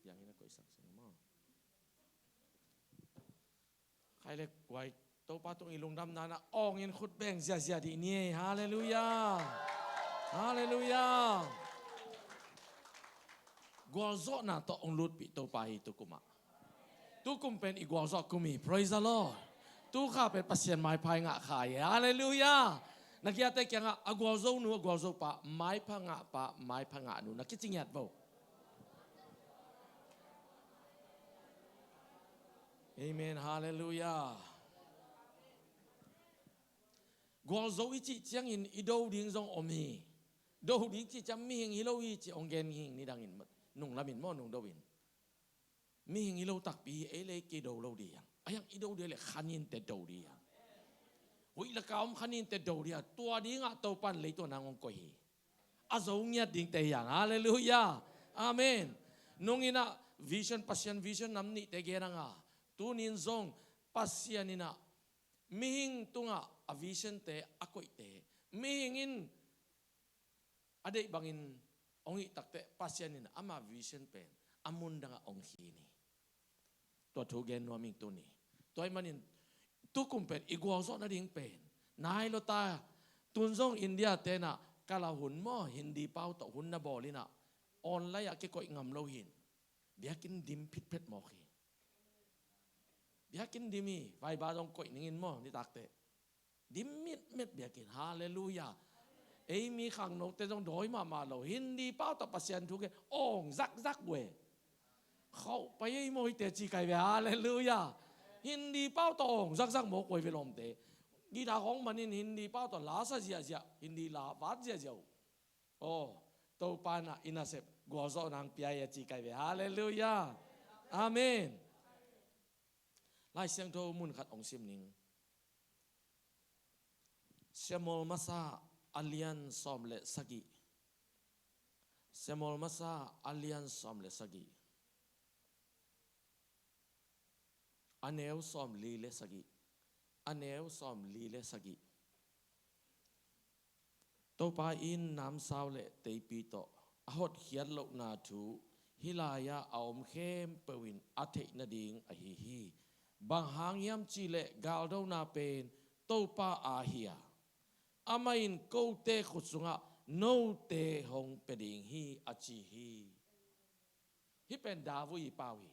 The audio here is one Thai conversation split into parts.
yang ina ko isang sing mo khai le kwai to pa tong ilung dam na ong in khut beng zia di ni hallelujah hallelujah gwal zo na to ong lut pi to pa hi tu kuma tu kum pen i gwal zo kumi praise the lord tu kha pen pasien mai phai nga khai hallelujah nakiate kya nga agwal zo nu agwal zo pa mai pha nga nu nakichingyat bo amen hallelujah gwal zo ichi chiang in ido ding zong omi do ding chi cham mi hing hilo hi chi ong gen hing ni dang in nung lamin mo nung do win mi hing hilo tak pi e le ki do lo di yang ayang ido de le khanin te do di yang hui la kaum khanin te do di tua ding a to pan le to nang ong ko hi a zo nya ding te yang hallelujah amen nung ina vision passion vision nam ni te ge nga tu nin zong passion ina mi hing tunga a vision te akoi te mi hing in adai bangin ongi takte passion in ama vision pen amun danga ong hi ni to thu gen no ming tu ni toy manin tu kum pen igwal zo na ding pen nai lo ta tun zong india te na kala hun mo hindi pau to hun na bolina online a ke ko ngam lo hin biakin dim phit phet mo khi biakin dimi vai ba dong ko ningin mo ni takte dim mit met biakin hallelujah ấy mi khang nô tê dong đói mà lâu hindi bao tập pasien thu cái ong rắc quê khâu bây ấy mỗi tê chỉ cái về hallelujah hindi bao tập ong rắc mỗi quê về lòng tê đi đào hong mà nên hindi bao tập lá sa zia hindi lá vát zia oh tàu pana inasep gua zo nang piai chỉ cái về hallelujah amen lai siang thô mun khát ong sim ning Samuel masa alian som le sagi Samuel masa alian som le sagi aneu som li le sagi aneu som li le sagi to pa in nam sao le te pi to ahot hian lo na thu hilaya aom khem pewin athe na ding a hi bang hang yam chi le gal do na pen to pa a hia amain ko te khutsunga no te hong peding hi achi hi pen davu i pawi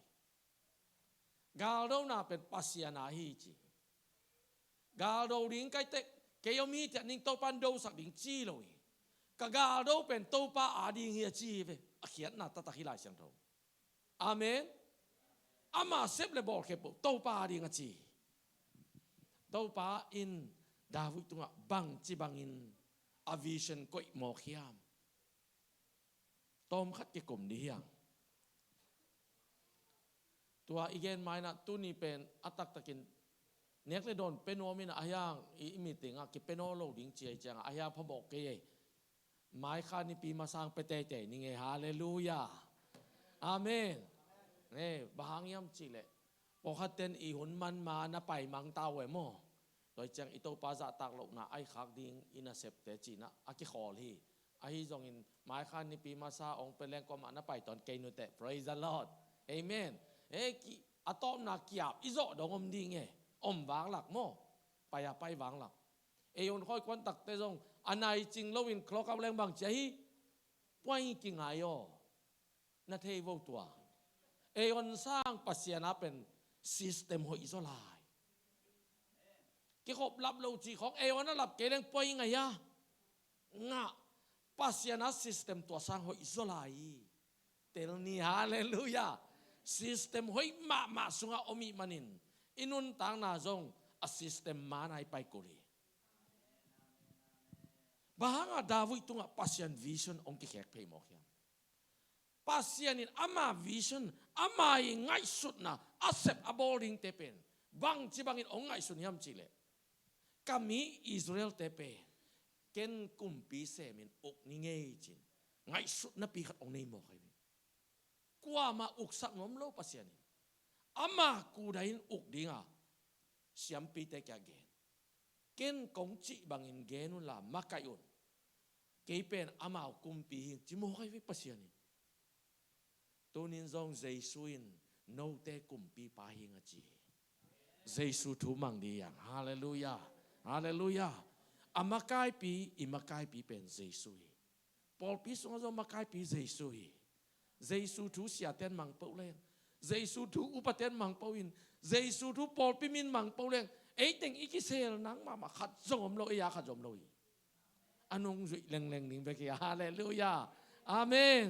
galdo na pen pasiana hi chi galdo ring kai te keyomi te ning to pan do sak ding chi loi ka galdo pen to pa ading hi chi ve akhiat na ta hilai sang tho amen ama sep le bol ke to pa ading a chi to pa in David tunga bang chi bangin a vision koi mo khiam tom khat ke kum ni hiang tua igen maina tu ni pen atak takin nek le don penomina ayang I meeting a ki penolo ding chi chang ayang phobok ke mai kha ni pi ma sang pe te ni nge hallelujah amen ne bahang yam chi le po khaten I hun man ma na pai mang tao we mo Đôi chăng ito pa za tak lo na ai khak ding ina sep te chi na aki khol hi ai zong in mai khan ni pi ma sa ong peleng ko ma na pai ton ke nu te praise the lord amen e ki atom na kiap izo dong om ding e om wang lak mo pa ya pai wang lak e yon khoi kon tak te zong anai ching lo in khlok am leng bang che hi poi ki ngai yo na thei vo tua e yon sang pasiana pen system ho izo lai cái hộp lắp lâu chỉของเอวนั่นหลับเกลี้ยงปอยไงยะงะปัสยานา system ตัวสร้างหอยอิสลายเตลนี่ฮาเลลูยา system หอยมาสุงะอมิมันินอินุนต่างนาจงa system มาในไปกุลีบางอาดาวิตุงะปัสยาน vision องค์แขกเพย์มอกยังปัสยานินอามา vision อามายังไงสุดนะ accept aboling เตเป็นบางจีบางอินองไงสุดยามจีเลkami Israel tepe ken kumpi semin ok ni ngei chin ngai sut na pi khat ong nei mo kai kwa ma uk sak nom lo pasian ama ku dain uk dinga siam pi te kya gen ken kong chi bangin genu la makayun ke pen ama kumpi chi mo kai vi pasian ตัวนินซองเจสุอินโนเตกุมปีปาหิงจีเจสุทูมังดีอย่างฮาเลลูยาฮาเลลูยาอามาไกปีอิมาไกปีเป็นเจสุยปอลปีสงฆ์มาไกปีเจสุยเจสุทูเสียเต้นมังเปล่าเลยเจสุทูอุปเต้นมังเปล่าอินเจสุทูปอลปีมินมังเปล่าเลยเอ้ยแต่งอีกเซลนังมาขัดจมโลอยาขัดจมโลยอันนงจุยแรงๆนิ่งไปกี่ฮาเลลูยาอาเมน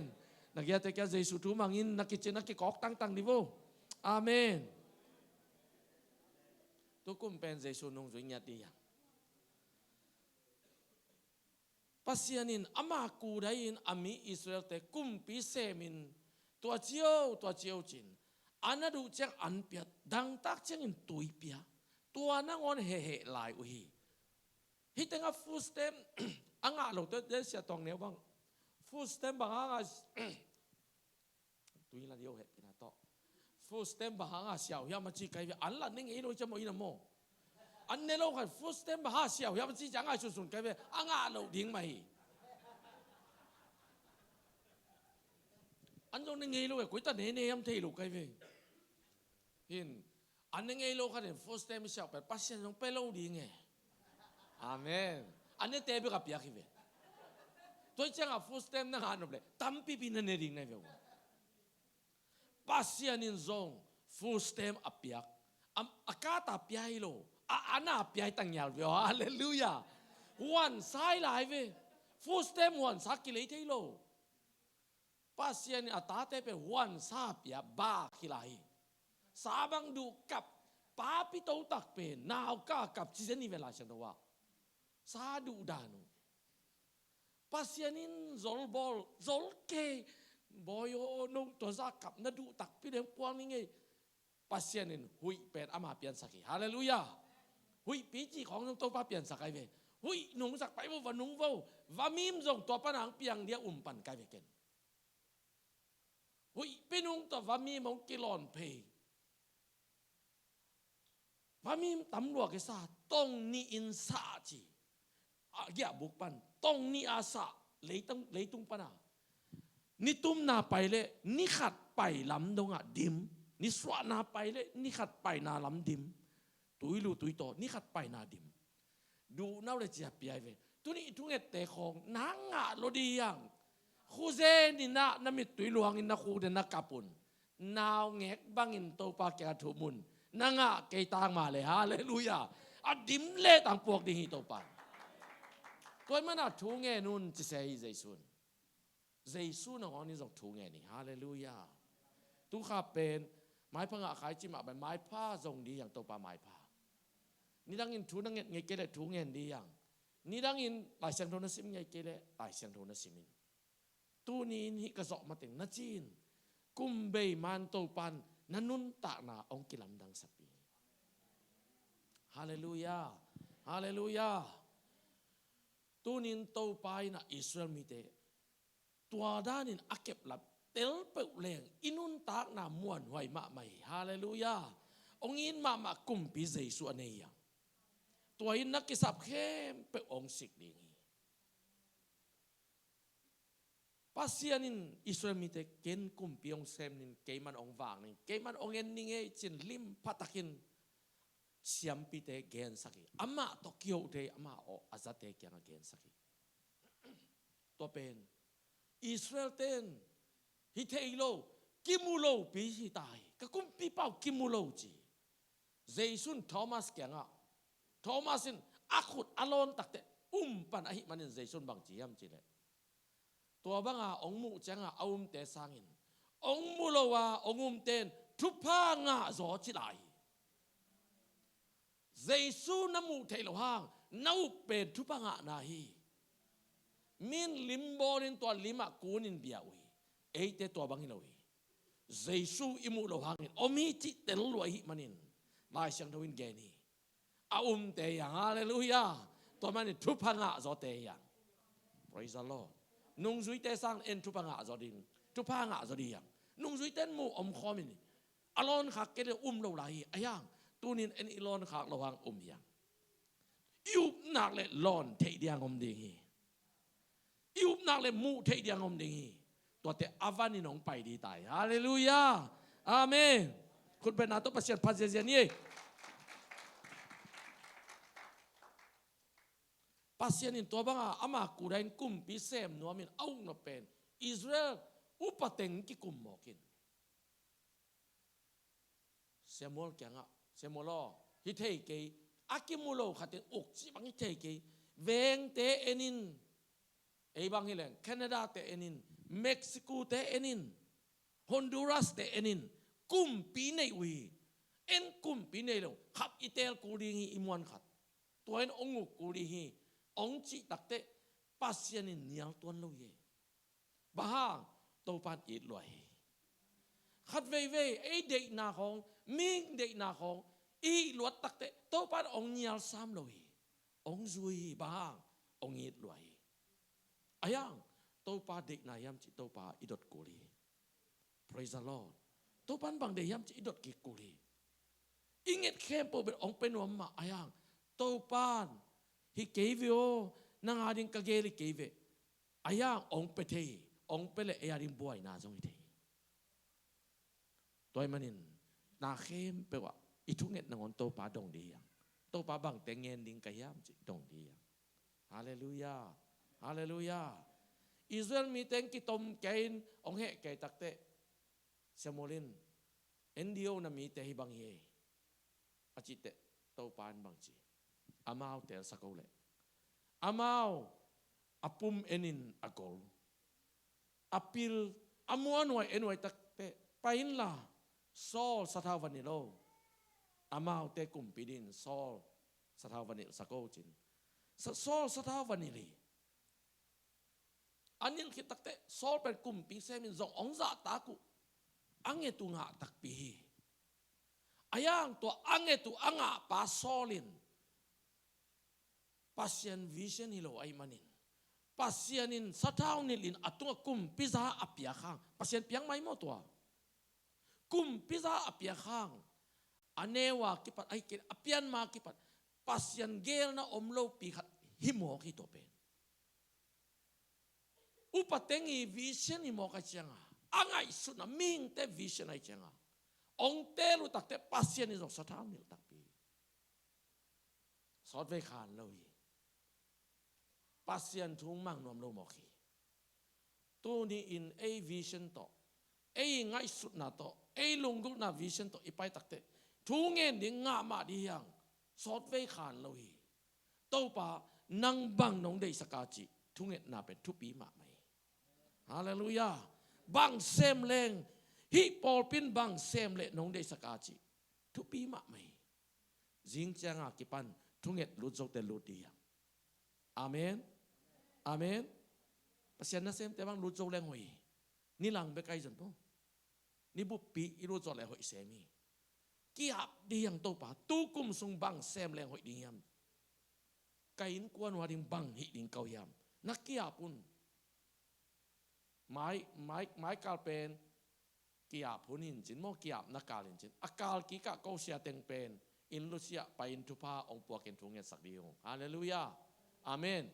นักยาแต่แกเจสุทูมังอินนักกิจนักกิกอกตั้งดิโวอาเมนตัวกุมเป็นเจสุนงจุยญาติยังปัสยานินอามากูได้ยินอามีอิสราเอลแต่กุมปีเซมินตัวเจียวจินอันนั้นดูจังอันเปียดังตักจังอินตุยเปียตัวนั่งอนเฮ่ลายอุฮีฮิตังอาฟูสเต็มอ่างเราตัวเดชตองเนี้ยบ้างฟูสเต็มบางอ่างตุยละเดียวเห็ดนะต่อฟูสเต็มบางอ่างเสียวยามาจีไกไปอันละนิ่งเอโลจะมออินโมอันเนโลกันฟูสเต็มบางอ่างเสียวยามาจีจังไงสุนไกไปอ่างเราดิ้งไหมอันตรงนิ่งเอโลกุยตาเนเนยมเทลูไกไปเห็นอันนึงไอ้โลกเขาเนี่ย first time เสียไปปัสยันตรงไปโลดีไงอาเมนอันนี้เตะไปกับยาคิเวตัวเจ้า first time นั่งอ่านเลยตั้มปีปีนั่นเองไงเว้ยปัสยันตรง first time อับยากอากาศอับยากโลอันน่ะอับยากตั้งยาวเว้ยฮาเลลูยาวันสายหลายเว้ย first time วันสักกิเลสโลปัสยันอัตตาเตะไปวันสาบยาบ้ากิเลสสาบังดูกับป้าพิโตตักเป็นนาวก้ากับจิเซนิเวลาเช่นตัวสาดูดานุปัสยานินโซลบอลโซลเกบอยโอนุตัวซากับนดูตักพิเดงปวงนี่ไงปัสยานินหุยเป็นอามาเปลี่ยนสักฮาเลลูยาหุยปีจีของตัวป้าเปลี่ยนสักไอเวหุยนุ่งสักไปว่านุ่งว่ามิมจงตัวป้านางเปียงเดียปันไกเวกันหุยเป็นนุ่งตัวว่ามิมงกิลอนเพพามีตำรวจก็สาต้องนี่อินสาจีอาเกียบุกปันต้องนี่อาสาเลยตุงปนานี่ตุ้มนาไปเลยนี่ขัดไปลำดงอ่ะดิมนี่สวานาไปเลยนี่ขัดไปนาลำดิมตุยลูตุยโตนี่ขัดไปนาดิมดูน่าเลยจีบปีไอเวตัวนี้ทุกเอ็ดแต่ของนางอ่ะโลดียังคูเซนินะน้ำมิตุยหลวงอินนักคูเดนักกัปุนนาวเงกบังอินโตปาแกทุมุนนั่งอ่ะเกยตังมาเลยฮาเลลูยาอดิมเล่ต่างพวกดีฮิโตปาตัวมันอ่ะทุ่งเงินุนจะเสียเจสุนของนี่ส่งทุ่งเงินนี่ฮาเลลูยาตุข้าเป็นไม้พังอ่ะขายจิมาเป็นไม้ผ้าส่งดีอย่างโตปาไม้ผ้านี่ดังอินทุ่งนั่งเงินไงเกล้ทุ่งเงินดีอย่างนี่ดังอินหลายเสียงโทนสิมไงเกล้หลายเสียงโทนสิมินตู้นี้นี่กระสอบมาถึงนัดจีนกุมเบย์มันโตปันนันนุนตะนาองกิลัมดังสัปีฮาเลลูยาฮาเลลูยาตูนินโตไปนะอิสราเอลมีเตตัวด้านินอักเก็บลับเตลเปเลงอินุนตากนามวนหวยมาไม่ฮาเลลูยาองอินมากุมปีเจสุอันนี้ยังตัวอินนักกิสับเข้มเปองสิกดีงี้ปัสยานินอิสราเอลมีแต่เกณฑ์กุมปีองเซมนินเกมันองวางนินเกมันองเงินนิงเอจินลิมพัตกินเสียมปีแต่เกณฑ์สักอามาโตเกียวเตอามาโออาซาเตเกียงเกณฑ์สักตัวเป็นอิสราเอลเตนฮิเทอิโลกิมูโลปีฮิตายก็กุมปีเป้ากิมูโลจีเจสุนทอมัสเกียงอ่ะทอมัสินอาขุดอลอนตักเตปันอหิมันินเจสุนบางจียมจีเลตัวบังอาองมุจังอาอุมเตสังอินองมุโลวาองุมเตนทุพางาโซจิไลเจสุนมุเทลหางนาเป็นทุพางานาฮีมินลิมโบนินตัวลิมากูนินเบียวีเอเตตัวบังฮิโลวีเจสุอิมุโลหางอินอมิจิเตลลวยฮิมันินลายเสียงทวินเกนีอาอุมเตยังฮาเลลูยาตัวมันทุพางาโซเตยัง praise the Lordนุ่งซุยเตสังเอ็นทุพางะจอดิงทุพางะจอดียังนุ่งซุยเต้นมูอมคอมินอลอนขักเกลเราไหลอายังตูนินเอ็นอีลอนขักระวังยังยุบนักเลยลอนเทียงดีฮียุบนักเลยมูเทียงดีฮีต ตัวเตอวานินองไปดีตายฮาเลลูยาอาเมนคุณเป็นนาตัวประเสริฐพันเสียนี่ปัสยานินตัวบ้างอามากูได้กุมพิเศษนัวมินเอาหนเป็นอิสราเอลอุปเต็งกิกุมหมอกินเซมูลแกงอ่ะเซมูลฮิเทเกย์อากิมูโลขัดอกจิบังฮิเทเกย์เวงเตเอนินไอ้บางฮิเลนแคนาดาเตเอนินเม็กซิโกเตเอนินฮอนดูรัสเตเอนินกุมปีในวีเอ็นกุมปีในลงขับอิเตลกูดีฮีอิมวนขัดตัวเอ็นองุกูดีฮีองจิตักเตปัสยานินเนียลตัวนู้เย่บ้าตัวปันอิดลอยขัดเว่ยไอเด็กนาของมิงเด็กนาของอีลวดตักเตตัวปันองเนียลซ้ำลอยองซุยบ้าองอิดลอยอายังตัวปันเด็กนายามจิตัวปันอิดดกุลี praise the Lord ตัวปันบางเดียมจิอิดดกิกุลีอิงเอ็ดเข้มปูเป็นองเป็นวัมมาอายังตัวปันฮิเกวิโอนางอาดิงกะเกลิเกวิอายังองเปเทองเปเลเออาดิงบวยนาจงอิเทตัวมันนินนาเข้มเปว่าอิทุกเน็ตนางอนโตปาดงดียังโตปาบังแต่เงินดิงกะยามจิดงดียังฮาเลลูยาฮาเลลูยาอิสราเอลมีเต็งกิตมเกนองเฮเกตักเตเซโมลินเอ็นดิโอนามีเตฮิบังเฮอจิเตโตปานบังจีอามาวเตลสักโอเลอามาวอปุมเอนินอากอลอปิลอมัวหน่วยเอ็นหน่วยตักเตไปอินลาซอลสถาวันิโลอามาวเตกุมปิดินซอลสถาวันิลสักโอจินซอลสถาวันิลีอันนี้คิดตักเตซอลเป็นกุมปิเซมินจงองซาตากุอังเอตุงะตักปีอายังตัวอังเอตุอังะปาซอลินpasien vision hilo ay manin pasienin sa tao nilin atunga kumpisa apia khang pasien piang mai mo to kumpisa apia khang anewa kipat ay kin apian ma kipat pasien gel na omlo pi khat himo ki to pen upatengi vision himo ka changa angai su na ming te vision ai changa ong te lu tak te pasien ni sa tao nil tak pi sot ve khan lo yi pasien thung mang nom lo moki tu ni in a vision to a ngai sut na to a lungul na vision to ipai takte thung en ding nga ma di yang sot ve khan lo hi to pa nang bang nong dei sakachi thung et na pe thu pi ma mai hallelujah bang sem leng hi pol pin bang sem le nong dei sakachi thu pi ma mai jing changa kipan thung et lu jok te lu di yang amen amen pasien na sem te bang lu zo leng hoi ni lang be kai jan po ni bu pi i lu zo le hoi semi ki ap di yang to pa tu kum sung bang sem leng hoi ding yam kain kwan wa ding bang hi ding kau yam nak ki apun mai kal pen ki ap hunin jin mo ki ap nakalin jin akal ki ka ko sia teng pen in lu sia pa in tu pa ong po ken thung sak di ho hallelujah amen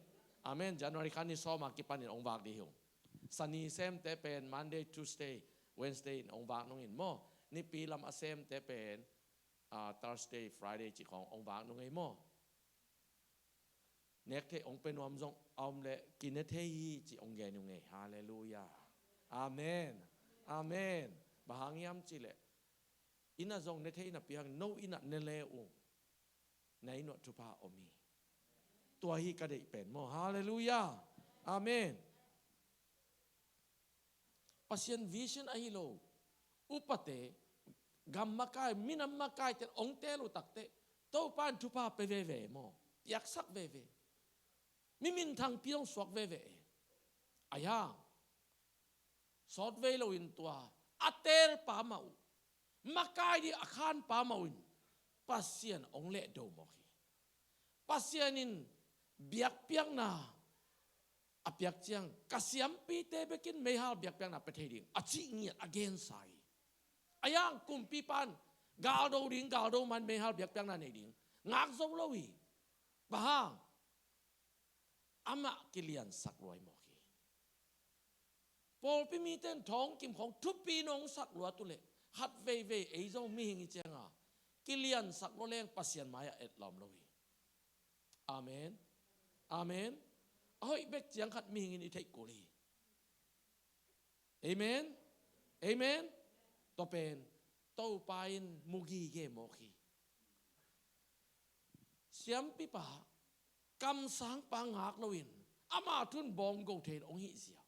amen January kani so ma ki panin ong wak di hong sunny sem te pen Monday Tuesday Wednesday ong wak nong in mo ni pi lam asem te pen Thursday Friday chi khong ong wak nong ei mo nek te ong pen wam jong om le kin ne te hi chi ong ge nong ei hallelujah amen amen bahangiam chi le ina jong ne te na pi hang no ina ne le u nei no tu pa omiตัวฮีกระเดยเป็นโมฮาเลลูยาอาเมนปัสยันวิชันไอโลอุปเตกัมมากายมินัมมากายเตองเตลุตักเตโตปานทุพาเปเวเวโมอยากสักเวเวมิมินทางพี่ต้องสวกเวเวอายังสอดเวโลอินตัวอัตเตลปามาอุมากายดีอาคารปามาอุนปัสยันองเล่โดโมฮีปัสยันินbiak piang na apiak chiang kasiam pi te bekin mehal biak piang na peteding achi ngiat again sai ayang kumpi pan galdo ding galdo man mehal biak piang na neding ngak zo lowi bahang ama kilian sakroi moki ปอลไปมีเต้นท้องกิมของทุบปีน้องสักหลัวตุเล่หัดเว่ยเว่ยไอ้เจ้ามีหิงเจียงอ่ะกิเลียนสักโลแรงปัสยันมายาเอ็ดลอมลอยอาเมนอาเมนเฮ้ยเบกเจียงขัดมีหิงอิเทกุลีเอเมนเอเมนตัวเป็นตัวไปนมุกีเกโมกีเสียมปิปะกำสังปังหักลวินอามาทุนบองโกเทนองหิเสีย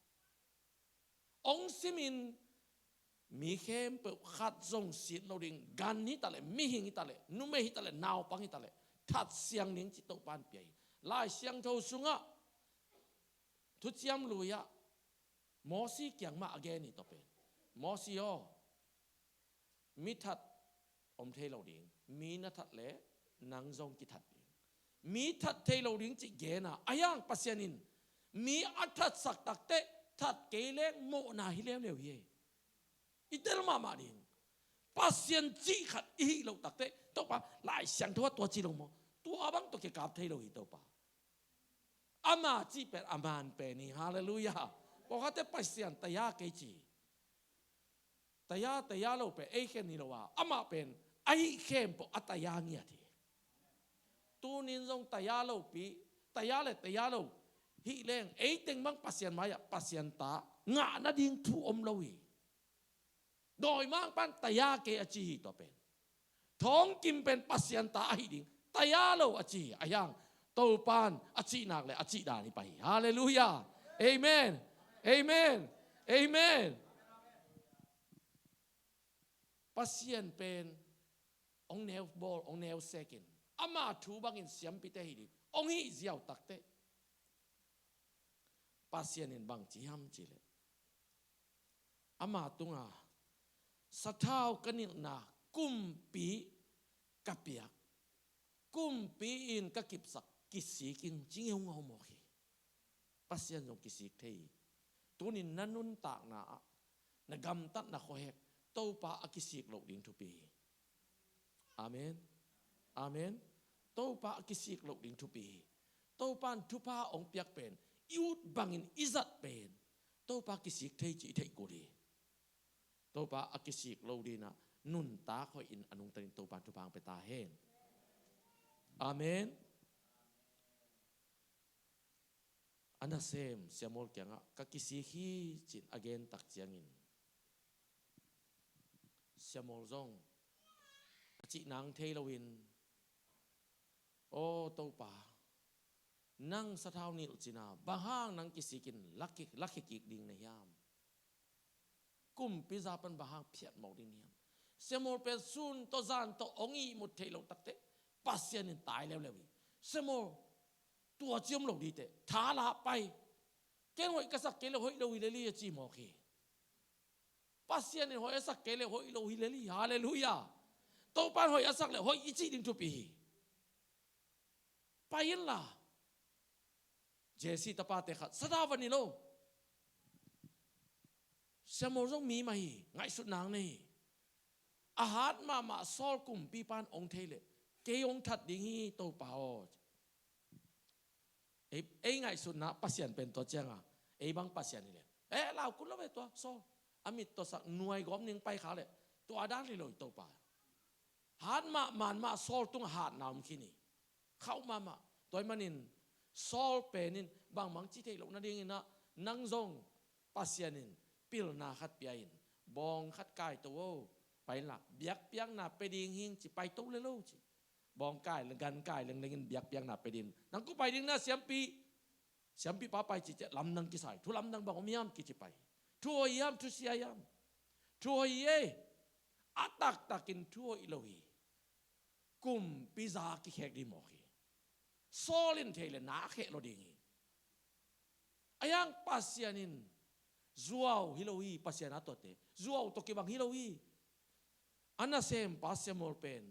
องซิมินมีเข้มเปิดขัดทรงสิทธิ์เราดิ่งกันนี้ตะเลมีหิงตะเลนุ่มหิตะเลนาวปังหิตะเลทัดเสียงนิ่งจิตตปานเปียลายเสียงเท่าสุงะทุเจียมลุยะมอสีเกียงมาอเกนี่ตัวเป็นมอสีอ๋อมีทัดอมเทเราดิ่งมีนัทัดเละนังทรงกิทัดดิ่งมีทัดเทเราดิ่งจิเกน่ะอายังปัสยานินมีอัฐสักตักเตทัดเกเลงโมนาฮิเลวเลวเยอิเตลมามาดิ่งปัสยันจีขัดอีเราตักเตตัวปะหลายเสียงทั่วตัวจีลงมตัวบังตัวเกกับเทเราอีตัวปะอามาจีเป็นอามานเป็นนี่ฮาเลลูยาบอกว่าแต่ปัสยันตายาเกจีตายาเราเป็นไอ้เข้มนี่เราว่าอามาเป็นไอ้เข้มปะอัตยาเงียทีตัวนินทรงตายาเราปีตายาเราฮิเลงไอ้เต็งบังปัสยันมายะปัสยันตางะนาดิ่งทูอมเราอีโดยมากปันตายาเกอจีตัวเป็นท้องกิมเป็นปัสยันตาหิดิงตายาโลอจีอายังโตปานอจีนักเลยอจีดานี่ไปฮาเลลูยาเอเมนเอเมนเอเมนปัสยันเป็นองแนวบอลองแนวเซกินอามาทูบังอินเสียมปิเตหิดิองฮิเจียวตักเตปัสยันอินบังจีฮัมจีเลอามาตุงาสะเท้ากันนินากุมปีกับเปียกกุมปีอินกับกิบสักกิสีกินจิงยงเอาหมอกีปัสยันยงกิสีเทยตัวนี้นันนุนตากนานะกำตัดนะโคเฮกโตปาอกิสีกโลดิ่งทุปีอาเมนอาเมนโตปาอกิสีกโลดิ่งทุปีโตปานทุพาองเปียกเป็นยุดบังอินอิจัดเป็นโตปากิสีเทยจีเทยกูดีตัวปาอักษิกโลดีนะนุนตาคอยอินอนุงตันตัวปาทุพังไปตาเฮนอาเมนอันนั้นเซมเสียมอลเกียงะกักกิสีฮีจินอเกนตักเจียงินเสียมอลซงจินังเทลวินโอ้ตัวปานั่งสะเท้านิลจินาบางห้างนั่งกิสีกินลักกิกดิ่งในยามกุมพิจาปันบางเพียรมองดิเนียมเสมอเป็นซุนตัวจานตัวองค์มุดเทลตักเตปัสยันตายแล้วเลยเสมอตัวเจียมลงดีเตท้าละไปเกณฑ์หอยกษักเกลหอยโลหิเลลีจีมอกีปัสยันหอยสักเกลหอยโลหิเลลีฮาเลลูยาตัวปันหอยสักเลยหอยอิจิดิงทุปีไปยันล่ะเจสีตาปาเตขัดสดาวันนี้โลเสมอต้องมีไหมไงสุดนางนี่อาหารมาซอลกุมปีปานองเทเลเกยองทัดดิ่งฮีโตป่าไอ้ไงสุดนะปัสยันเป็นตัวเจ้าไอ้บางปัสยันนี่เลยเราคุณละไปตัวซอลอามิตตัวสักหน่วยกอมหนึ่งไปขาเลยตัวด้านเลยโตป่าหารมาซอลตุ้งหาดนามขี้นี่เข้ามาตัวมันนินซอลเป็นนินบางมังจิเทลนั่นเองนะนังซงปัสยันนินปิลนาขัดเปียนบองขัดกายตัวไปหลักเบียกเปียงหนาไปดิงหิงจิไปตู้เลยลูกจิบองกายเรื่องกันกายเรื่องเงินเบียกเปียงหนาไปดินนังก็ไปดิงนะเสียมปีป้าไปจิจะลำนังกิสายทุลำนังบางมียามกิจิไปทัวยามทุเสียยามทัวเยอัตักินทัวอิโลฮีกุมปิซากิเขกดีหมอกีโซลินเทเลนาเขโลดิงอายังปัสยานินzuaw hilohi pasiana tote zuaw to kibang hilohi ana sem pasemol pen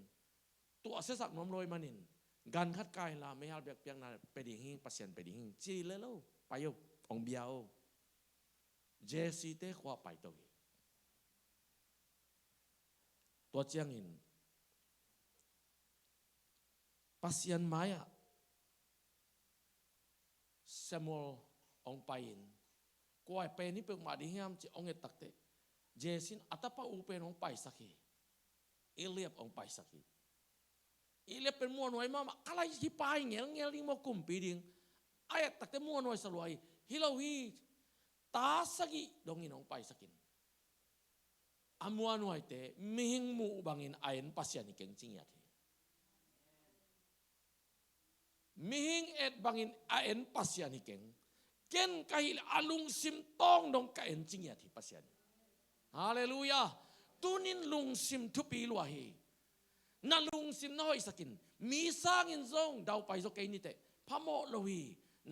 tu asesak nom loi manin gan khat kai la me hal bek piang na peding hing pasien peding hing chi le lo payo ong biao jesi te khwa pai to to chiang in pasien maya semol ong pain กวยเป็นนี่เป็นมาดิฮิมจีองเอตักเตเจสินอัตปะอูเป็นองไปสักทีเอเลียบองไปสักทีเอเลียบเป็นมัวหน่วยมาอะไรที่ไปเงี้ยเงี้ยลิงมากุมปีดิ่งไอ้ตักเตมัวหน่วยสลวยฮิโลฮีตาสักิดงอินองไปสักินอามัวหน่วยเตมิหิงมูบังอินไอ้นปัสยานิเก่งจริงยาทีมิหิงเอ็ดบังอินไอ้นปัสยานิเก่งเก่งกะฮิลอาลุงซิมตองดงกะเอ็นจริงยาทีปัสยานิฮาเลลูยาตุนินลุงซิมทุปีลัวฮีนาลุงซิมน้อยสักินมีสร้างอินซงดาวไปโซเกนิเตพะโมลวี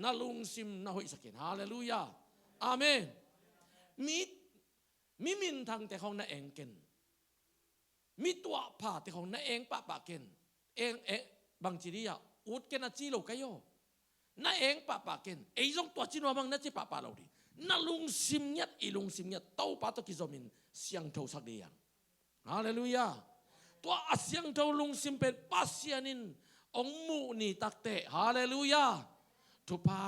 นาลุงซิมน้อยสักินฮาเลลูยาอาเมนมีมินทางแต่ของนาเองเกนมีตัวผ่าแต่ของนาเองปะเกนเองบางทีเดียอุดเกนจีโลกโยนาเองปะเกนไอ้จงตัวจีนว่ามังนาจีปะเราดินาลุงซิมยัดอีลุงซิมยัดเต้าปะตะกิจมินเสียงเท่าสักเดียงฮาเลลูยาตัวเสียงเท่าลุงซิมเป็นปัสยานินองมูนี่ตักเตฮาเลลูยาทุพา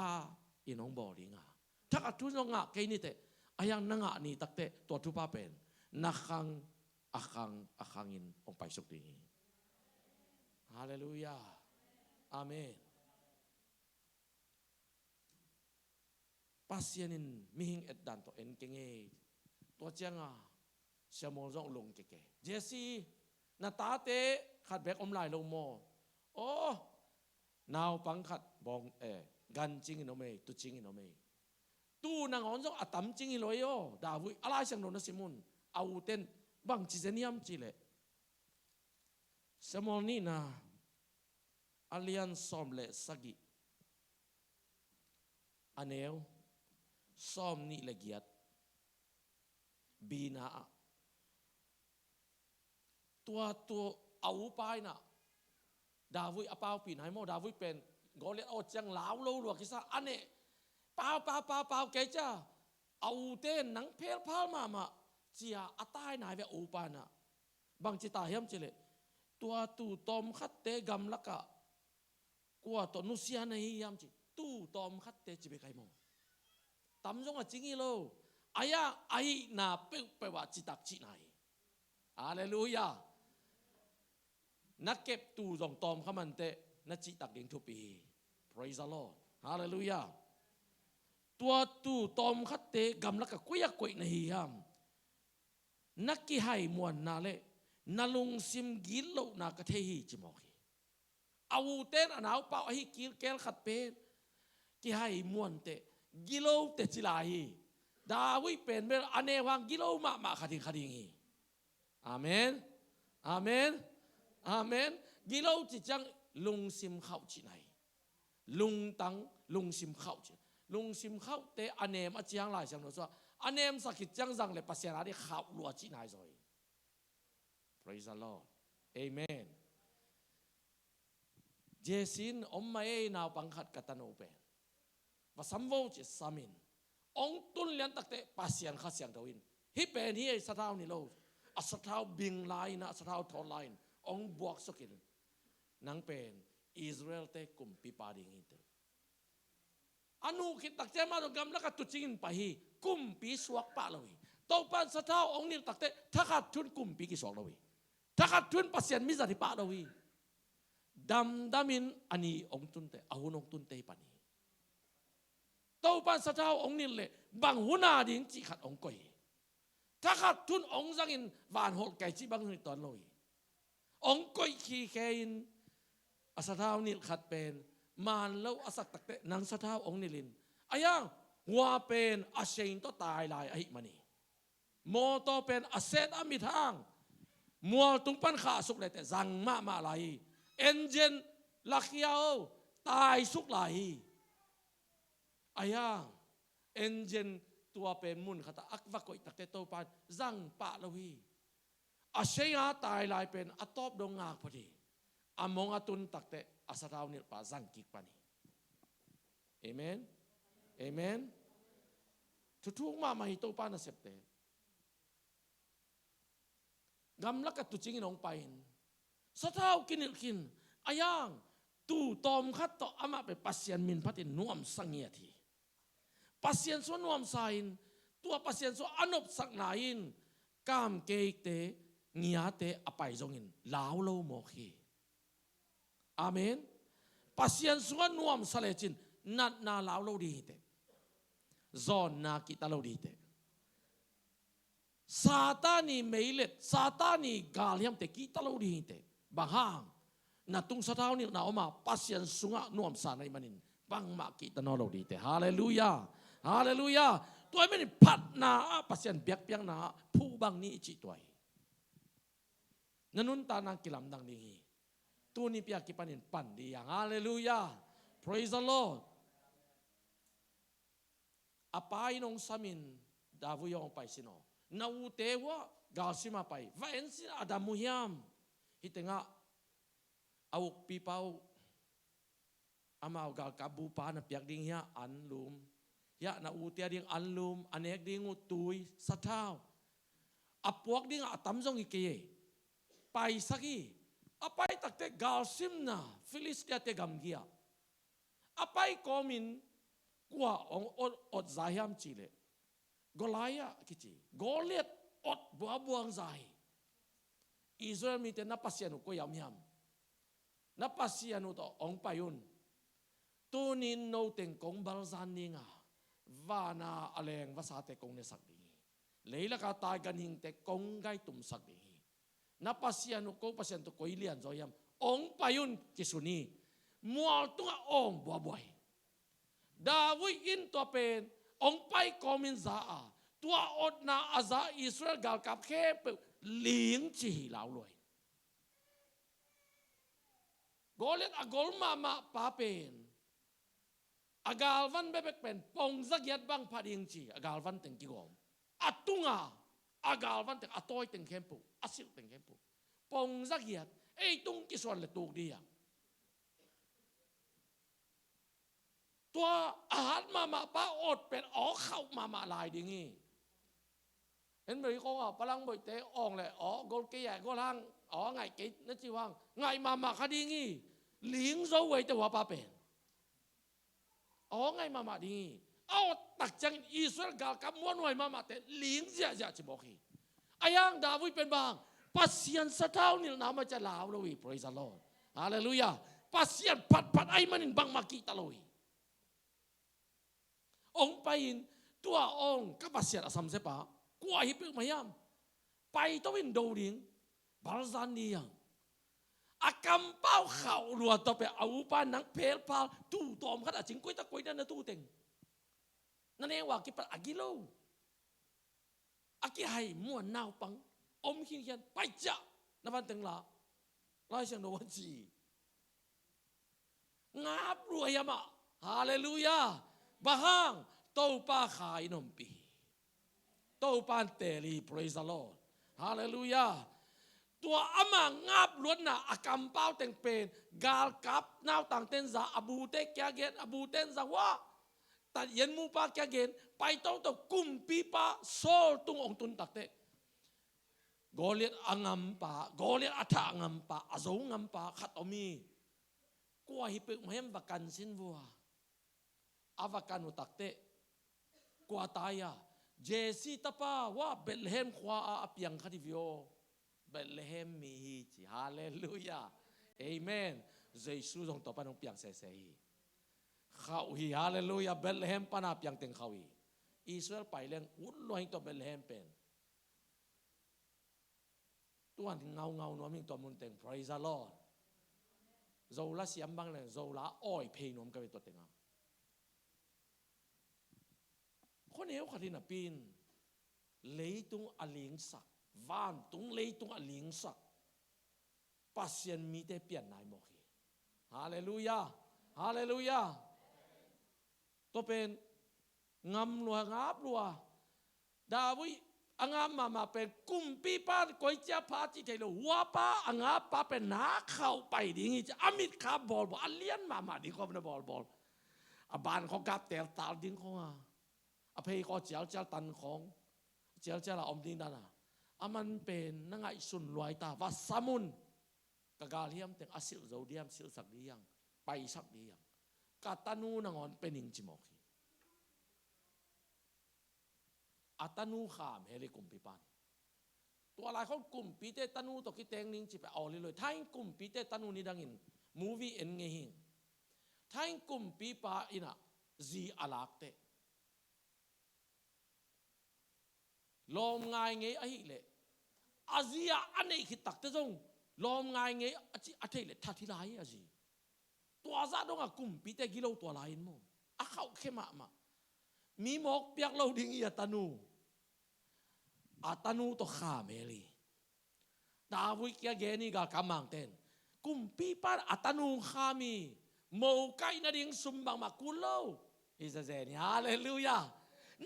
อินองบอดิงาถ้าอัตุนงะเกนิเตอายังนังะนี่ตักเตตัวทุพาเป็นนักขังอาคังอินองไปสุกดีฮาเลลูยาอาเมนปัสยานินมิหิงเอ็ดดันตัวเอ็นเกงเอตัวเจ้างาเชมอลงลงเกเจสีนาตาเตขัดแบกอมลายลงโมโอ้นาวปังขัดบองกันจริงอินโนเมตุจริงอินโนเมตู้นางอ่อนจงอัตมจริงอิโลยโอดาวิอะไรเสียงโนนสิมุนเอาเต้นบางจิเซนิยมจิเลสมอนี่นะอาเลียนซอมเลสกิอันเอวซอมนี่เลกียดบีนาตัวเอาไปนะดาวิอปาวปีนให้โมดาวิเป็นกอเลโอจังลาวโลลวกิซาอันเน่เปล่าแกจ้าเอาเต้นหนังเพลพามาเจียอัตายนายเวอูปานะบางจิตาเฮียมจิเลตัวตู่ตอมขัดเตกำลักะกว่าตัวนุเซียในเฮียมจิตู่ตอมขัดเตจิเบไกโมตำจงอ่ะจริงอีโลอายะไอนาเปิไปว่าจิตักจินายอาเลลูยานักเก็บตู่จงตอมขมันเตนักจิตักเด้งทุปี praise the Lord ฮาเลลูยาตัวตู่ตอมขัดเตกำลักะกุยกุยในเฮียมนักกิไฮมวนนาเลนาลุงซิมกิโลนากะเทฮีจิมอกีเอาเต้นอนาวเป่าไอ้กิลเกลขัดเป็นกิไฮมวนเตกิโลเตจิลาฮีดาวิเป็นเบลอเนวังกิโลมาขัดิงฮีอาเมนอาเมนอาเมนกิโลจิจังลุงซิมเข้าจิไหนลุงตังลุงซิมเข้าจิลุงซิมเข้าเตอเนมอจียงหลายเสียงหนูว่าอเนมสักจังจังเลยปัสยานาที่ข่าวลัวจีนายซอย praise the Lord amen เจสินอมมาเอนาวปังขัดกัตโนเป็นว่าสัมโวจิสามินองตุนเลียนตักเตปัสยานขัดเสียงทวินฮิเป็นฮิสะท้าวนี่โลสะท้าวบิงไลน์นะสะท้าวทอไลน์องบวกสกินนังเป็นอิสราเอลเตกุมปีปาดิงินเตอนุคิดตักเจมาตรงกำลักตุจิงไปฮีกุมปีสวกปะเลยตัวปันสะท้าวองนิลตักเตถ้าขาดทุนกุมปีกิสวกเลยถ้าขาดทุนปัสยานมิจัติปะเลยดำมินอันนี้องตุนเตอาหุนองตุนเตปานีตัวปันสะท้าวองนิลเลยบางหัวหน้าดิ่งจีขัดองกอยถ้าขาดทุนองจังอินวานหดไก่จีบางในตอนเลยองกอยขี้แกอินอาสะท้าวนิลขัดเป็นมานแล้วอาศักตักเตนังสะท้าวองนิลินอายังหัวเป็นอาเซนต้องตายลายไอ้มันนี่โมโตเป็นอาเซตอามิทางมัวตุงปันขาสุกเลยแต่จังมาลายเอนเจนลักยาวตายสุกลายอายังเอนเจนตัวเป็นมุนขตาอักวะกอยตักเตโตปันจังปะลวีอาเซียตายลายเป็นอัตอบดงงากพอดีอามองอตุนตักเตอาสะท้าวนี่ปะจังกิกปานีเอเมนเอเมนทุกมาฮิโตปานะเสพเตกำลักตุจิงนองไปสะท้าวกินกินอายังตู่ตอมขัดต่ออามาไปปัสยันมินพัตินนุ่มสังเงียที pasien so nuam sain tua pasien so anop sak nain kam ke te ngia te apai zongin lao lo mo khi amen pasien so nuam salechin nat na lao lo di te zon na kita lo di te satani meilet satani galiam te kita lo di te bahang na tung sa tao ni na oma pasien sunga nuam sanai manin bang ma kita no lo di te hallelujah hallelujahตัวไม่ได้พัดนาปัสยันเบียกเบียงนาผู้บางนี้จิตตัวนั่นนุนตานางกิลำดังนี้ตัวนี้เปียกิปันินปั่นดีอย่างฮาเลลูยา praise the Lord อปายนงสามินดาวุยองไปสิโนนาอูเตวะกาซิมาไปว่าเอ็นสิอาดามุฮิมฮิตงะเอาปีเป้าอามาวกากับบูปานะเปียกดิ่งเฮียอันลุมยะนาอูเตียดิ่งอันลุมอันเอกดิ่งอุตุยสัทธาวอปวกดิ่งอัตมจงอีกเย่ไปสักอีอไปตักเตกาซิมนาฟิลิสเตียเตกัมเกียอไปคอมินกว่าองอดใจยามจีเลกอลายะกิจีกอเลียดอดบัวบวงใจอิสราเอลมีแต่นับปัสยานุก็ยามยามนับปัสยานุต่อองไปยุนตูนินโนเต็งกงบาลซานิงาวานาอเลงวาสาเตกงเนสักดีเลยละกาตายกันหิงเตกงไกตุมสักดีนับปัสยานุก็ปัสยานุก็อิเลียนจอยามองไปยุนกิสุนีมัวตุงองบัวบวยดาวิอินตัวเป็นองไปกอมินซาตัวอดนาอาซาอิสราเอลกาลกับแค่เปเลี้ยงจีเหล่าลอยกอเลตอกอลมาปาเป็นอากาลวันเบกเป็นปงสักยัดบังพัดยิงจีอากาลวันเต็งกิโกมอัดตุงอากาลวันเต็งอัตอยเต็งเข้มปุอัสิลเต็งเข้มปุปงสักยัดไอ้ตุงกิส่วนเลยตูกดีอย่างตัวอาหารมาป้าอดเป็นอ๋อเข้ามาลายดีงี้เห็นไหมเขาว่าพลังบ่อยเตะอ่องเลยอ๋อกอลเกียร์ก็ล่างอ๋อไงกินั่นจีว่างไงมาคดีงี้เลี้ยงโซ่ไว้แต่ว่าป้าเป็นอ๋อไงมาดีเอาตักจังอิสราเอลกับม้วนไว้มาแต่เลี้ยงเสียจะบอกฮีอายังดาวิดเป็นบางปัสยันสะเท้านี่น้ำมันจะลาวเลย praise the Lord ฮาเลลูยาปัสยันพัดไอ้มันนินบังมากีตะลอยองไปอินตัวองกับปัสยันอสัมเสปะกว่าฮิปมายามไปตัววินโดริงบาลซานดียังอากำเป้าเข่ารัวต่อไปเอาปานังเพลพาตู้ตอมขัดจิงกุยตะกุยนั่นนะตู้เต็งนั่นเองว่ากิปัดอากิโลอากิให้ม้วนนาวปังอมขินเขียนไปจ้ะนับวันเต็งละไล่เสียงโนวันจีงับรวยมะฮาเลลูยาบะฮังโตปาขายนมปีโตปานเตลี praise the Lord ฮาเลลูยาตัวอามางับล้วนน่ะอากำเป้าเต็งเป็นกาลกับนาวต่างเต้นซาอบูเตแกเกนอบูเต้นซาว่าตัดเย็นมูปาแกเกนไปต้องตกกุมปีปาโซลตุงองตุนตักเตกอเลียอังมปากอเลียอัฐางมปาอโซงมปาขัดอมีกว่าฮิปมเฮมบักันสินวัวอาวกันอุตักเตกว่าตายาเจสีตาปาว่าเบลเฮมขวาอาเปียงคดีวิโอเบลเฮมมีฮีจีฮาเลลูยาเอเมนเจสูจงต่อไปน้องเปียงเสยข้าวฮีฮาเลลูยาเบลเฮมปนาเปียงเต็งข้าวฮีอิสราเอลไปเลี้ยงอุ่นลอยตัวเบลเฮมเป็นตัวที่เงาน้อมิ่งตัวมุนเต็ง praise the Lord โจลาเสียมบังเลยโจลาอ้อยเพย์น้อมกันไปตัวเต็งคนเอวขัดที่น่ะปีนเลยตุงอลิงสักวานตุงเลยตุงอลิงสักปัสยันมีแต่เปลี่ยนนายบอกฮีฮาเลลูยาฮาเลลูยาตัวเป็นงำรัวงับรัวดาวิอังามมาเป็นกุมปีป้าก๋วยจั๊บพาจิเทโลหัวป้าอังาป้าเป็นนาเข้าไปดีงี้จะอามิดขาบอลอันเลี้ยนมาดีก็เป็นบอลบานเขากับแต่ตาดิ้งเขาอภัยก็เจ้าตันของเจ้าละอมดิ้งนั่นน่ะมันเป็นนั่งไอสุนลอยตาว่าสมุนกะกาเลียมแต่งอาศิลโจเดียมศิลสักดียังไปสักดียังกาตานูนงอนเป็นอิงจิมอกี อัตนูขามเฮลิกุมปีปันตัวอะไรเขากุมปีเตตนูตกิเตงนิงจิไปเอาเลยถ้าอิงกุมปีเตตนูนี่ดังอินมูวี่เอ็นเงหิงถ้าอิงกุมปีปาอินะจีอาลักเตลมง่ายเงยไอ้เละอาเซียอันนี้คิดตักเตจงลมง่ายเงยอาเทเละทัดที่ไรอาจีตัวซาดงอากุมปีเตกิโลตัวไรมั้งอาเขาเข้มมามีหมอกเปียกเราดิ้งอีตานูอาตานูตัวข้าเมลีดาวิกยาเกนี่ก็กำมังเต้นกุมปีปานอาตานูข้ามีโมไกนาดิ้งซุมบังมากุลโลอิสเซนี่ฮาเลลูยา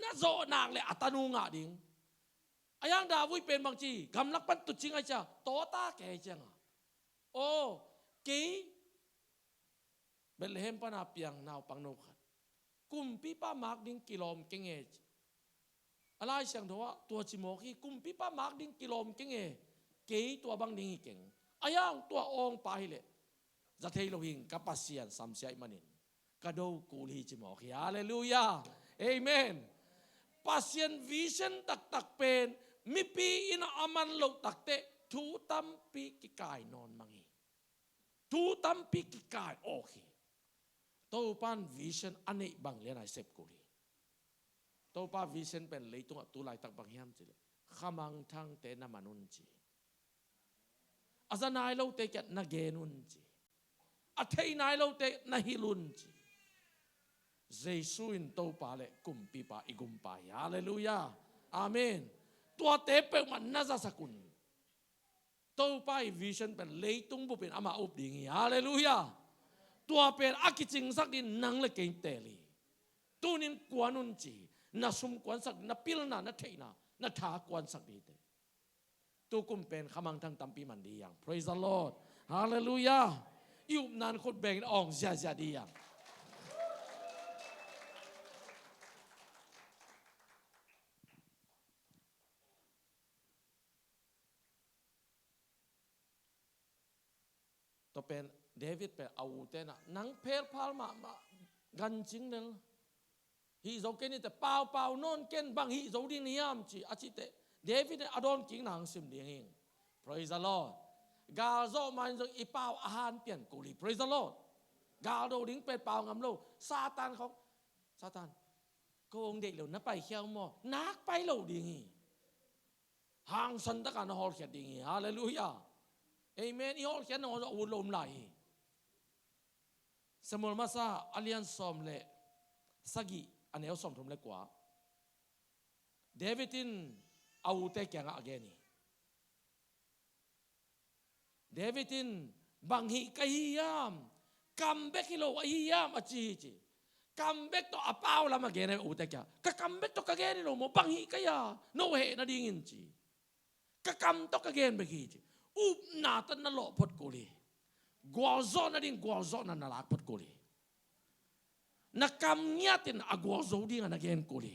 น่าโจนางเลยอาตานูงาดิ้งอายังดาวิเป็นบางทีกำลังปันตุจิงไอจ้าโตตาแก่จังโอ้กีเบลเลมปนาเปียงนาวปังโนขัดกุมปีป้ามาร์กดิ้งกิโลมเก่งเอจอะไรเสียงตัวจิโมกีกุมปีป้ามาร์กดิ้งกิโลมเก่งเอเก๋ตัวบางดิ้งเก่งอายังตัวองไปเลยจะเทโลหิงกับปัสเซียนสัมเสียมันินกระโดกูลีจิโมกีฮาเลลูยาเอเมนปัสเซียนวิชั่นตักเป็นมิปีอินอามันโลตักเตทูตัมปีกิกายนอนมังฮีทูตัมปีกิกายโอเคตัวปานวิชั่นอันนี้บางเลี้ยนไอเซฟกูลีตัวปานวิชั่นเป็นเลยตัวตุลายตักบางยามจีเลยขมังทั้งเตนามานุนจีอาจารย์นายเราเตะนักเกนุนจีอาเทยนายเราเตะนักฮิลุนจีเจสุอินตัวปาเลกุมปีปาอิกุมปายฮาเลลูยาอาเมนตัวเตะเป็นมันน่าจะสกุลตัวปายวิชั่นเป็นเลยตุงบุเป็นอามาอุบดิ่งฮาเลลูยาตัวเป็นอากิจิงสักดินนังเลกินเตลีตัวนินกวนุนจีน่าสมกวนสักน่าพิลน่าน่าเทน่าน่าท้ากวนสักดีเตตัวกุมเป็นขมังทั้งตัมปีมันดีอย่าง praise the Lord ฮาเลลูยายุบนานคนแบ่งอ่องจะดีอย่างตัวเป็นเดวิดเป็นอาวุธเตนะนังเพลพาลมากันจริงเนี่ยฮีโซเกนี่แต่เปล่านอนเกนบางฮีโซดิ้งนิยามจีอาชิเตเดวิดเนี่ยอดอนกิงนางซิมเดียงเอง praise the Lord กาโซมันจะอีเปล่าอาหารเปลี่ยนกุลี praise the Lord กาโดดิ้งเป็นเปล่างำโลซาตานเขาซาตานโกงเด็กเหล่านั้นไปเขี้ยวมอนักไปเหล่าดิ้งห่างสันตะการฮอลเขียดดิ้งฮาเลลูยาเอเมนอีฮอลเขียดนอจะอุลมไหลสมุนมาซาอเลียนซอมเลสกีอันนี้เอาสมทุมเล็กกว่าเดวิดินเอาเตะแกงอะไรนี่เดวิดินบางฮีกะฮิยามกัมเบกิโลอะฮิยามอจีจีกัมเบกตัวอาเปาละมาเกนเอาเตะแกกะกัมเบกตัวกะเกนโลโมบางฮีกะยาโนเฮนะดิ้งจีกะกัมตัวกะเกนเบกีจีอุบนาตันนโลพดกุลีกัวโซนะดิ้งกัวโซนะนาลักพดกุลีนักกำเนียตินอากวาโซดิ้งนักเกนกุลี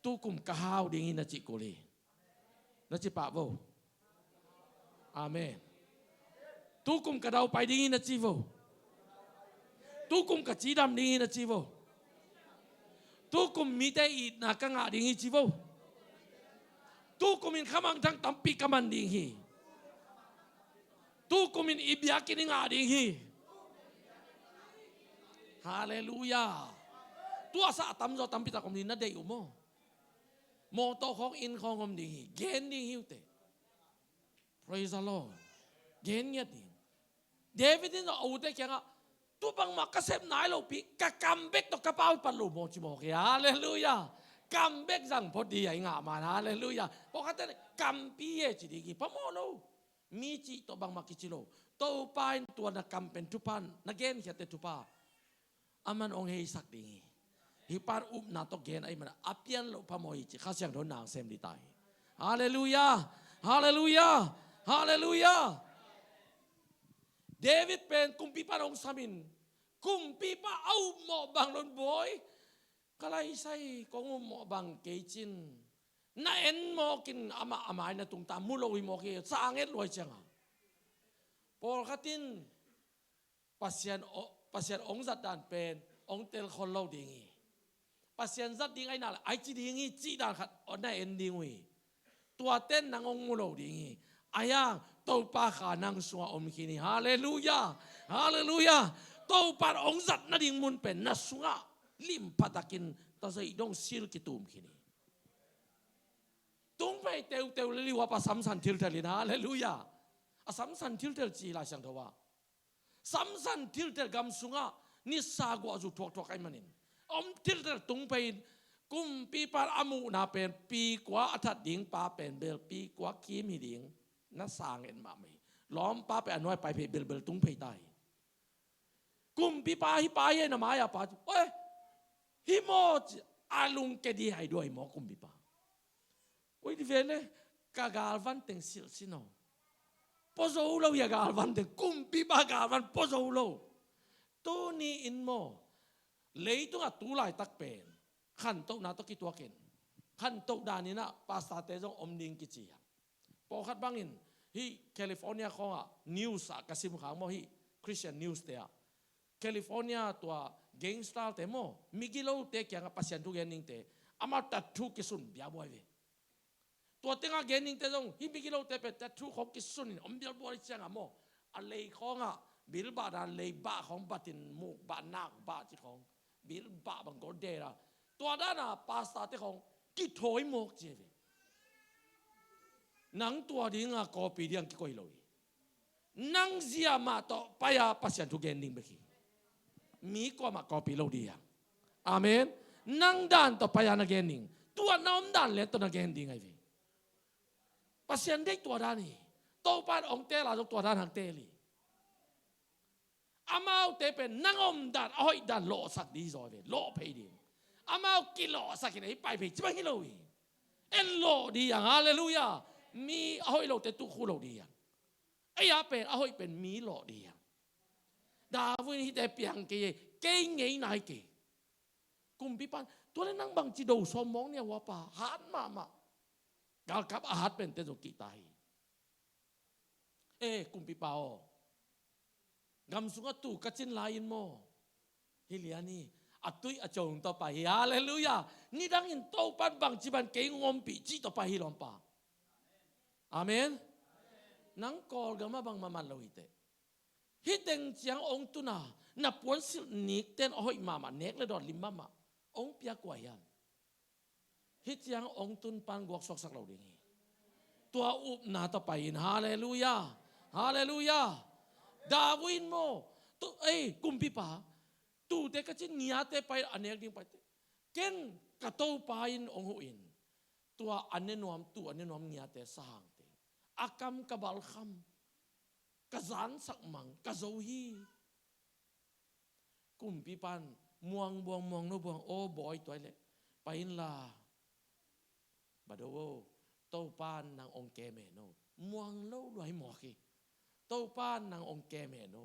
ตุกุมกะฮาวดิ้งนัจิกุลีนัจิปะโวอาเมนตุกุมกะดาวไปดิ้งนัจิโวตุกุมกะจีดำดิ้งนัจิโวตุกุมมีแต่อีนักกังอาดิ้งจิโวตุกุมินขมังทั้งตัมปีกมันดิ้งฮีตุกุมินอิบยากินงาดิ้งฮีฮาเลลูยาตัวสะตำจอตำพิตาคมนี้นั่นเดียวโมโตของอินของคมดีเกณฑ์ดีหิวเต praise the Lord เกณฑ์เงี้ยดีเดวิดนี่เราเอาแต่แค่ว่าตัวบางมักกระเซ็บนายเราปีกะกำเบกตกกระเป๋าปัลลูโมจิโมกฮาเลลูยากำเบกสั่งพอดีไอ้งามาฮาเลลูยาเพราะเขาแต่กำปีเอจิดีกี่พะโมโลมีจิตัวบางมักกิจิโลตัวปายตัวนักกำเป็นทุพันนักเกณฑ์เขียนแต่ทุพาอามันองเฮสักดีฮิปาร์อุบนาตกเกนไอมันอภิยันโลพมอยจิข้าเสียงโดนนางเซมดีตายฮาเลลูยาฮาเลลูยาฮาเลลูยาเดวิดเป็นกุมปีปาองสามินกุมปีปาเอาหมอบางลนบอยก็ไล่ใส่กงหมอบางเกจินน่าเอ็นหมอกินอามาอามาในตุงตามมุโลวิหมอเกสร้างเอ็ดรวยจังพอขัดินปัสยันองค์จัดด่านเป็นองค์เตลคนเล่าดีงี้ pasien zat ding ai na ai chi ding hi chi dan khat on na ending wi tua ten nang ong mulo ding hi ayang to pa kha nang suwa om khini hallelujah hallelujah to par ong zat na ding mun pen na sunga lim patakin ta sai dong sil ki tum khini tungไปเตวเตวลิวาปะสัมสันทิลเทลินะฮาเลลูยาอะสัมสันทิลเทลจีลาเสียงทว่าสัมสันทิลเทลกำสุงะนิสากว่าจุทอกทอกไอ้มันินอมทิลเทลตุงไปกุมปีปาอามูนาเป็นปีกว่าอัฐดิ่งปาเป็นเบลปีกว่าคีมีดิ่งนัสางเอ็นมาไม่ล้อมปาไปอันน้อยไปเบลเบลตุงไปได้กุมปีปาฮิปาเยนมายาปาเอ้ยฮิโมอาลุงเกดีให้ด้วยหมอกุมปีปาโอ้ยที่เวลเลยกากาลวันเต็งสิลสิโนพอโซโลยากาลวันเต็งกุมปีบากาลวันพอโซโลตัวนี้อินโมเลยตัวตัวลายตักเป็นขันโตนาตกิตัวเก่งขันโตดานินะภาษาเตจงอมดิงกิจิยาพอขัดบังอินฮีแคลิฟอร์เนียเขาอะนิวส์กสิมขางโมฮีคริสเตียนนิวส์เตะแคลิฟอร์เนียตัวเกงสตาร์เตโมมิกิโลเตะยังปัสยันทุกอย่างนิ่งเตะอามาตัดทุกกิสุนบิอาบอยเวตัวเต็งอาเกนิงเตจงฮิมิกิโลเตเป็ดแต่ทุกของกิสุนอมเดียบอลิเชียงอะโมอะไรของอะบิลบาดาเลยบาของบัตินมุกบานักบาจิของบิลบาบังกอเดระตัวด้านน่ะภาษาเตของกิถอยโมกเจเวนังตัวดิ้งอะกอปีเดียงกิโกยลอยนังเสียมาต่อไปอะปัสยันทุกเกนิงเบกีมีก็มากอปีโลดีอะอาเมนนังด้านต่อไปอะนักเกนิงตัวน้ำด้านเล็กตัวนักเกนิงไงเวปัสยันได้ตัวด้านนี้โตปานองเตลาจกตัวด้านหักเตลีอามาเอาเตเป็นนังอมด้านอ้อยด้านโลสักดีจอยเวโลเพยดีอามาเอากิโลสักกินไอ้ไปเพยจิบังกิโลวีเอ็นโลดีอย่างฮาเลลูยามีอ้อยโลเตตุคูโลดีอย่างไอ้ยาเป็นอ้อยเป็นมีโลดีอย่างดาวินที่แต่เปียงเกยเก่งไงนายเกยกุมพิปันตัวนั้นนั่งบังจิโดสมองเนี่ยว่าป่าหันมากาลกับอาหารเป็นเตจกิตายกุมพิปาวกำสุงตุกัจินลายนโมฮิเลียนี่อัตุยอจงต่อไปฮาเลลูยานี่ดังอินโตปันบังจิบันเกงงมปีจิต่อไปฮิลอมปาอาเมนนังกอลกามาบังมามันลอยเตฮิเต็งเจียงองตุนานับวันสินิกเต้นอ้อยมาเนกเลยดอดลิมมาองเปียกว่ายันฮิตยังองตุนปันกวกสกสักเราดีงี้ตัวอุบนาต่อไปฮาเลลูยาฮาเลลูยาดาวินโมตัวกุมพิปาตูเตกจินเงียเตไปอันเนกดิ้งไปเก่งกระโตปายินองหุอินตัวอันเนนวมตัวอันเนนวมเงียเตสร้างเตอากำกบัลคำกะจานสักมังกะโจฮีกุมพิปันมวงบวงมวงโนบวงโอ้บอยตัวเล็กไปอินลาบาดโวโตปานนางองเกเมโนมวงโลรวยหมอกีโตปานนางองเกเมโน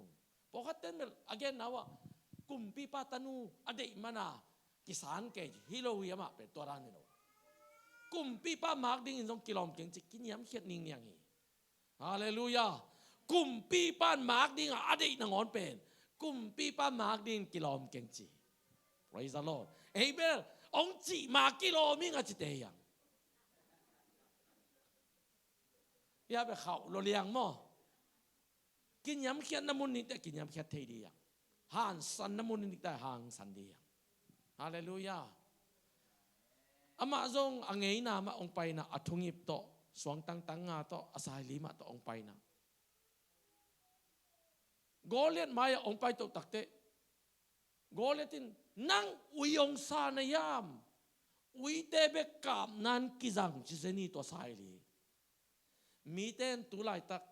พอคัดเต้นเมลagainนะว่ากุมปีปาตานูอเดมานากิสานเกจฮิโลวิยามาเป็นตัวร้านนี่โนกุมปีปามาร์กดิ้งอินทรงกิโลมเก่งจิกินยำเขียดนิ่งอย่างนี้ฮาเลลูยากุมปีปานมาร์กดิ้งอเดนางอนเป็นกุมปีปามาร์กดิ้งกิโลมเก่งจี praise the Lord เฮ้ยเบลองจีมากิโลมิงอาจิเตยังยาไปเขาโรเลียงมั่วกินยำเขียนน้ำมันนี่แต่กินยำเขียนเทดีอย่างห่านสันน้ำมันนี่แต่ห่างสันดีอย่างฮาเลลูยาอามาจงอังเงยนามาองไปนะอัทุงิบโตสวงตังงาโตอาศัยลิมาโตองไปนะโกเลียนมาอย่าองไปโตตักเตโกเลียตินนั่งอุยองซานยามอุยเตเบกามนันกิจังจิเซนีตัวสายลีมีเต้นตุลายตัก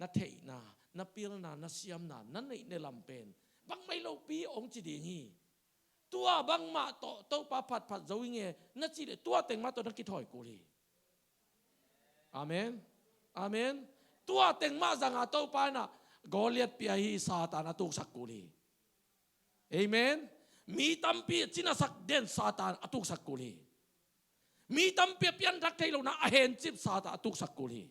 นาเทนานาเปียลนานาเสียมนานั่นในลำเป็นบังไม่โลปีองจิดีงี้ตัวบังมาโตโตปาผัดจะวิ่งเงี้ยนั่นจิเลตัวเต็งมาตัวนักกิถอยกูลีอาเมนอาเมนตัวเต็งมาจังอาโตปานะกอเลียดปีฮีซาตานตุกสักกูลีเอเมนมีตั้มปีจินาสักเด่นซาตานตุกสักกูลีมีตั้มเปียเปียนรักไทยเรานะเห็นจิบซาตานตุกสักกูลี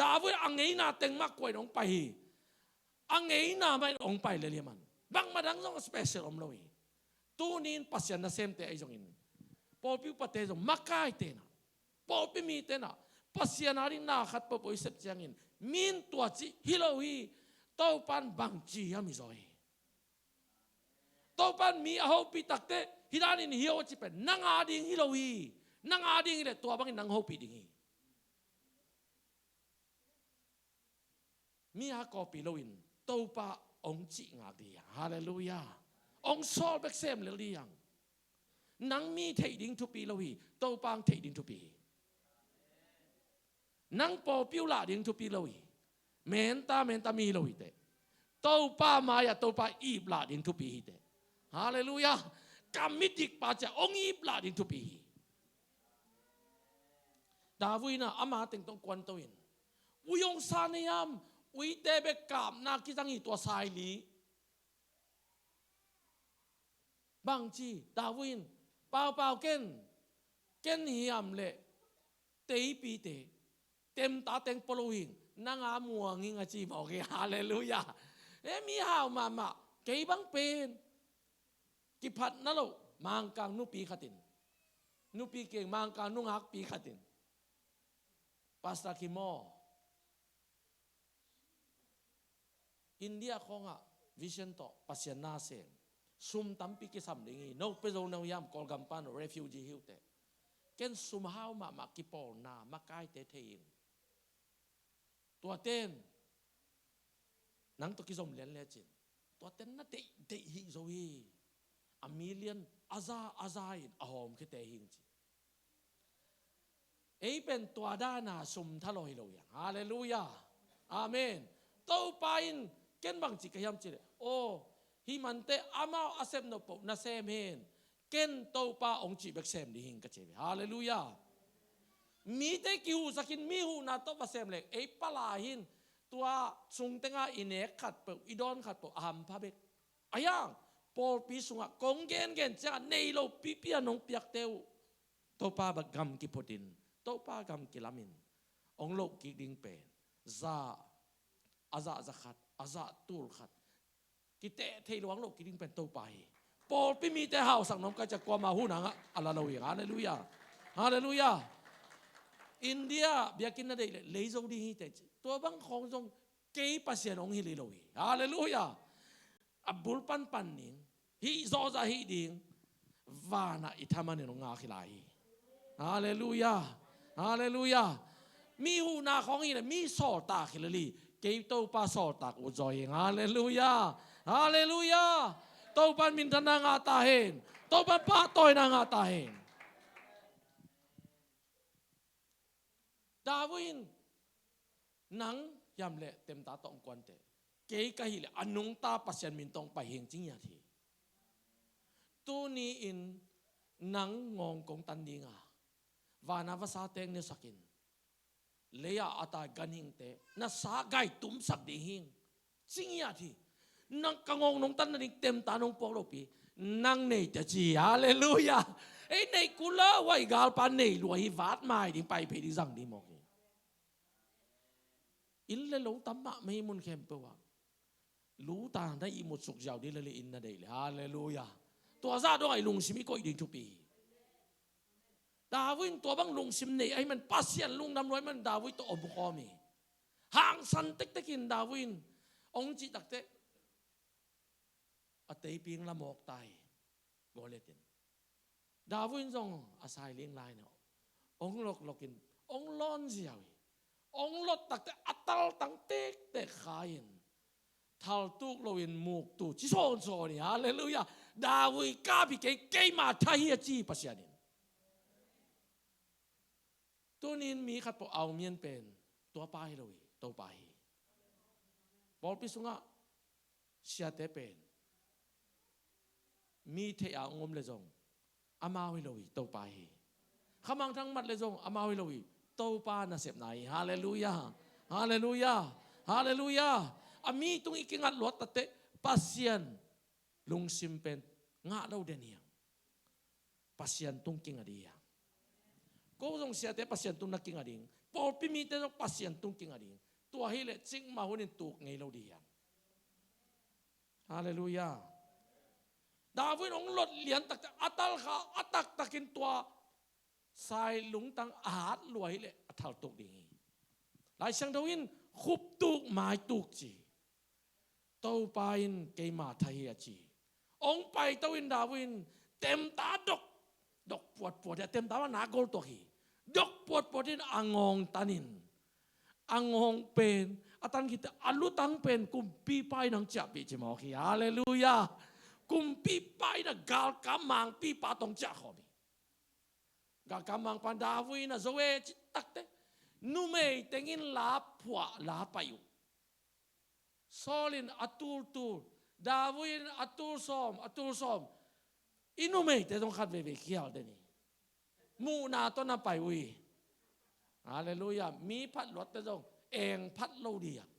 ดาวิดอังเงยนาเต็งมากกว่าน้องไปอังเงยนาไม่น้องไปเลยมันบางมาดังต้องสเปเชียลอมลอย tu nin pasyan na sem te ay jong in po pi pa te jong makai te na po pi mi te na pasyan na rin nakhat po po isip siyang in min tua chi hilohi tau pan bang chi ya mi zoi tau pan mi aho pi takte hidanin hiyo chi pen nang ading hilohi nang ading ile tua bangin nang ho pi dingi mi ha ko pi loin tau pa ong chi ngak dia hallelujah ong sol bek sem le liang nang mi thei ding tu pi lohi tau pang thei ding tu pi nang po piu la ding tu pi lohi men ta mi lohi te tau pa ma ya tau pa i la ding tu pi te hallelujah kamitik pa cha ong i la ding tu pi David na ama teng tong kwan toin uyong sanayam uy tebe kam na kisang ito asay li bang chi David pao ken hiam le tei pi te tem ta teng poloing nang amuang nga chi mo ke hallelujah mi hao mama kei bang pen ki phat na lo mang kang nu pi khatin nu pi ke mang kang nu ngak pi khatin Pastor Kimo India ko nga vision to pasyan na sen sum tampi ki samlingi no pezo na yam kol gampan refugee hilte ken sumhaw ma makipol na makai te thein tua ten nang to ki zom len le chin tua ten na te hi zo hi a million azain ahom ki te hing chi ei pen tua da na sum thaloi lo yang hallelujah amen to pain ken bang chi kayam chi o hi man te amao asem no po na sem hen ken to pa ong chi bek sem di hing ka che hallelujah mi te ki hu sakin mi hu na to pa sem le ei palahin tua sung tenga ine khat po idon khat po am pha bek ayang por pi sunga kong gen cha nei lo pi pi anong piak teu to pa ba gam ki potin to pa gam ki lamin ong lo ki ding pen za aza khat aza tur khat ki te thei luang lo ki ding pen to pa hi por pi mi te hao sang nom ka cha kwa ma hu na nga ala lo hi hallelujah hallelujah India biakin na dei le zo di hi te to bang khong jong ke pasien ong hi li lo hi hallelujah abul pan ning hi zo za hi ding vana ithamane no nga khilai hallelujah hallelujah mi hu na khong hi mi so ta khilali ke to pa so ta ko joy hallelujah hallelujah to pan min thana nga ta hen to pan pa toy na nga ta hen David nang yam le tem ta tong kwan te ke ka hi le anung ta pasyan min tong pa hing jing ya thi tu ni in nang ngong kong tan dinga vana va sa teng ne sakin leya ata ganing te na sa gai tum sak di hing jing ya thi nang kangong nong tan ni tem ta nong pok lo pi nang nei te chi hallelujah ei nei kula wai gal pan nei lo hi vat mai ding pai phe di zang di mo in le lo tam ma mai mun khem pe wa lu ta da i một suk jaw di le in na dei hallelujah tua za do ai lung simi ko ding tu pi David tua bang lung sim nei ai man pasien lung nam loi man David to om ko mi hang san tek tekin David ong chi tak te atei ping la mok tai goletin David jong asai ling lai no ong lokin ong lon jiawi ong lot tak te atal tang tek te khain thal tuk loin muk tu chi son so ni hallelujah David ka bi ke ma thai chi pasianin tunin mi khat po aw mien pen tua pai loi to pai bol pi sunga sia te pen mi the a ngom le jong amawi loi to pai khamang thang mat le jong amawi loi to pa na sep nai hallelujah hallelujah hallelujah ami tung ikingat lot tate pasien lung simpen nga lo denia pasien tung king adia ko jong sia te pasien tung na king ading por pi mi te pasien tung king ading tua hi le ching ma hunin tuk ngei lo dia hallelujah ดาวิดองลดเหรียญตักอัตลขาอัตักตักินตัวสายหลุงตังอาดรวยเลยอัตลตุกดีหลายช่างดาวินขุบตุกหมายตุกจีเต้าไปอินเกมาไทยจีองไปเต้าอินดาวินเต็มตาดกปวดเต็มตาว่าหนากอลตัวฮีดกปวดอินอ่างงตันินอ่างงเป็นอาตันkita alu tang pen kumpi pai nang cha pi chi mo khi hallelujah kumpi pai na gal kamang pi pa tong cha khomi gal kamang pan dawi na zoe chi tak te nu mei tengin la phwa la payu solin atul dawi atul som inu mei te tong khat ve khial de ni mu na to na pai wi hallelujah mi phat lot te jongเองพัดโลดีอ่ะ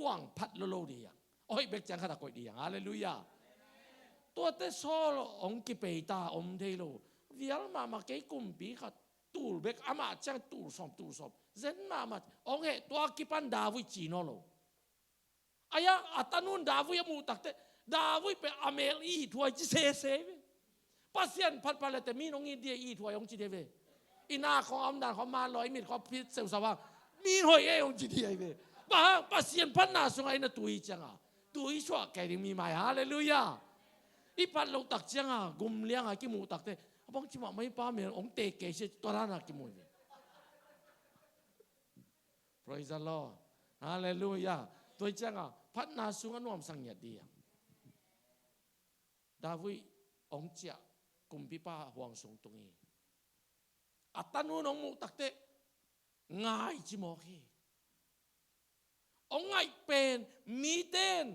ว่างพัดโลดีอ่ะโอ้ยเบกจังขนาดกวยดีอ่ะฮาเลลูยาตัวเตโซลองกิเปตาอมเทโลวิลมาเกกุมปีขัดตูลเบกอามาจังตูลสอบเซนมาองเหตัวกิปันดาวิจีโนโลอายะอัตนุนดาวิยมูตักเตดาวิเปอเมลีถวยจิเซปัสเซียนพัดพัดเลยแต่มีน้องอินเดียถวยองจิเดเวอินาของอมดานของมาลอยมิดของพิษเซลสว่างมีหอยเองจีดีไอเว่ป้าเสียนพันนาสงไอ้น่ะตุยจังอ่ะตุยชัวแกดิมีมาฮาเลลูยาอีพันเราตักจังอ่ะกุมเลี้ยงอ่ะกิมูตักเตะบางทีว่าไม่ป้าเมียองเตะเกษตัวนั้นอ่ะกิมูเนี่ย praise the Lord ฮาเลลูยาตัวจังอ่ะพันนาสงนวมสังเกตดีอ่ะดาวิองเจ้ากุมพิป้าห่วงสงตรงนี้อัตนูน้องมูตักเตะง่ายจิโมกีองไงเป็นมีเต้น